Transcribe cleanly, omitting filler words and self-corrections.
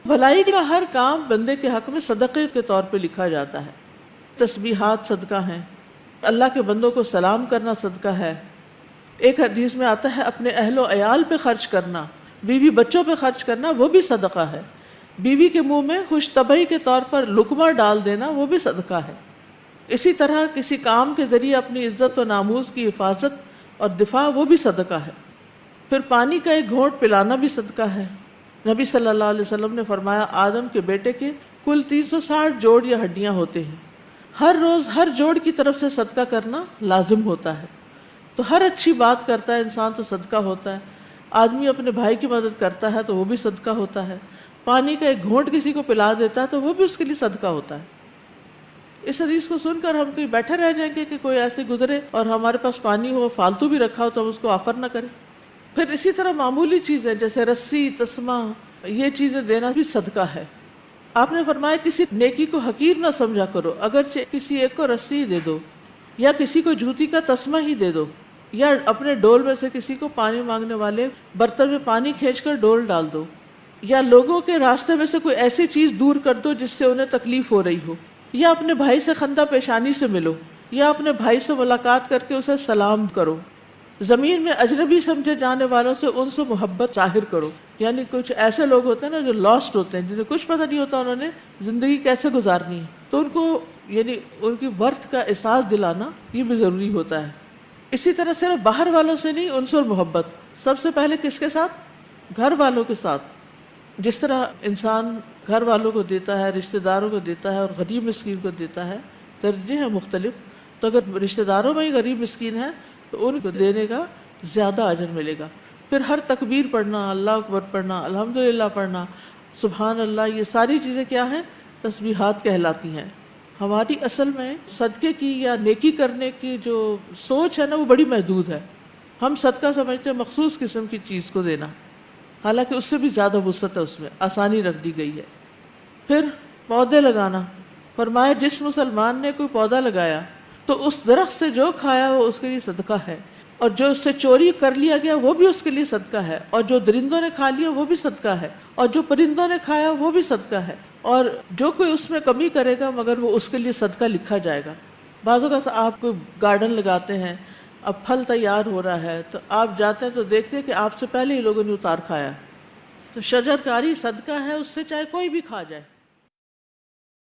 بھلائی کا ہر کام بندے کے حق میں صدقے کے طور پہ لکھا جاتا ہے. تسبیحات صدقہ ہیں، اللہ کے بندوں کو سلام کرنا صدقہ ہے. ایک حدیث میں آتا ہے اپنے اہل و عیال پہ خرچ کرنا، بیوی بچوں پہ خرچ کرنا، وہ بھی صدقہ ہے. بیوی کے منہ میں خوش طبعی کے طور پر لقمہ ڈال دینا، وہ بھی صدقہ ہے. اسی طرح کسی کام کے ذریعے اپنی عزت و ناموس کی حفاظت اور دفاع، وہ بھی صدقہ ہے. پھر پانی کا ایک گھونٹ پلانا بھی صدقہ ہے. نبی صلی اللہ علیہ وسلم نے فرمایا آدم کے بیٹے کے کل 360 جوڑ یا ہڈیاں ہوتے ہیں، ہر روز ہر جوڑ کی طرف سے صدقہ کرنا لازم ہوتا ہے. تو ہر اچھی بات کرتا ہے انسان تو صدقہ ہوتا ہے. آدمی اپنے بھائی کی مدد کرتا ہے تو وہ بھی صدقہ ہوتا ہے. پانی کا ایک گھونٹ کسی کو پلا دیتا ہے تو وہ بھی اس کے لیے صدقہ ہوتا ہے. اس حدیث کو سن کر ہم کہیں بیٹھے رہ جائیں گے کہ کوئی ایسے گزرے اور ہمارے پاس پانی ہو فالتو بھی رکھا ہو تو ہم اس کو آفر نہ کریں. پھر اسی طرح معمولی چیزیں جیسے رسی، تسمہ، یہ چیزیں دینا بھی صدقہ ہے. آپ نے فرمایا کسی نیکی کو حقیر نہ سمجھا کرو، اگرچہ کسی ایک کو رسی دے دو یا کسی کو جوتی کا تسمہ ہی دے دو یا اپنے ڈول میں سے کسی کو پانی مانگنے والے برتن میں پانی کھینچ کر ڈول ڈال دو، یا لوگوں کے راستے میں سے کوئی ایسی چیز دور کر دو جس سے انہیں تکلیف ہو رہی ہو، یا اپنے بھائی سے خندہ پیشانی سے ملو، یا اپنے بھائی سے ملاقات کر کے اسے سلام کرو. زمین میں اجنبی سمجھے جانے والوں سے ان سے محبت ظاہر کرو. یعنی کچھ ایسے لوگ ہوتے ہیں نا جو لاسٹ ہوتے ہیں، جنہیں کچھ پتہ نہیں ہوتا انہوں نے زندگی کیسے گزارنی ہے، تو ان کو یعنی ان کی برتھ کا احساس دلانا یہ بھی ضروری ہوتا ہے. اسی طرح صرف باہر والوں سے نہیں، ان سے محبت سب سے پہلے کس کے ساتھ؟ گھر والوں کے ساتھ. جس طرح انسان گھر والوں کو دیتا ہے، رشتہ داروں کو دیتا ہے اور غریب مسکین کو دیتا ہے، درجے ہیں مختلف. تو اگر رشتہ داروں میں ہی غریب مسکین ہے تو ان کو دینے کا زیادہ اجر ملے گا. پھر ہر تکبیر پڑھنا، اللہ اکبر پڑھنا، الحمدللہ پڑھنا، سبحان اللہ، یہ ساری چیزیں کیا ہیں؟ تسبیحات کہلاتی ہیں. ہماری اصل میں صدقے کی یا نیکی کرنے کی جو سوچ ہے نا وہ بڑی محدود ہے. ہم صدقہ سمجھتے ہیں مخصوص قسم کی چیز کو دینا، حالانکہ اس سے بھی زیادہ وسعت ہے، اس میں آسانی رکھ دی گئی ہے. پھر پودے لگانا، فرمایا جس مسلمان نے کوئی پودا لگایا تو اس درخت سے جو کھایا وہ اس کے لیے صدقہ ہے، اور جو اس سے چوری کر لیا گیا وہ بھی اس کے لیے صدقہ ہے، اور جو درندوں نے کھا لیا وہ بھی صدقہ ہے، اور جو پرندوں نے کھایا وہ بھی صدقہ ہے، اور جو کوئی اس میں کمی کرے گا مگر وہ اس کے لیے صدقہ لکھا جائے گا. بعض اوقات آپ کوئی گارڈن لگاتے ہیں، اب پھل تیار ہو رہا ہے تو آپ جاتے ہیں تو دیکھتے ہیں کہ آپ سے پہلے ہی لوگوں نے اتار کھایا. تو شجر کاری صدقہ ہے، اس سے چاہے کوئی بھی کھا جائے.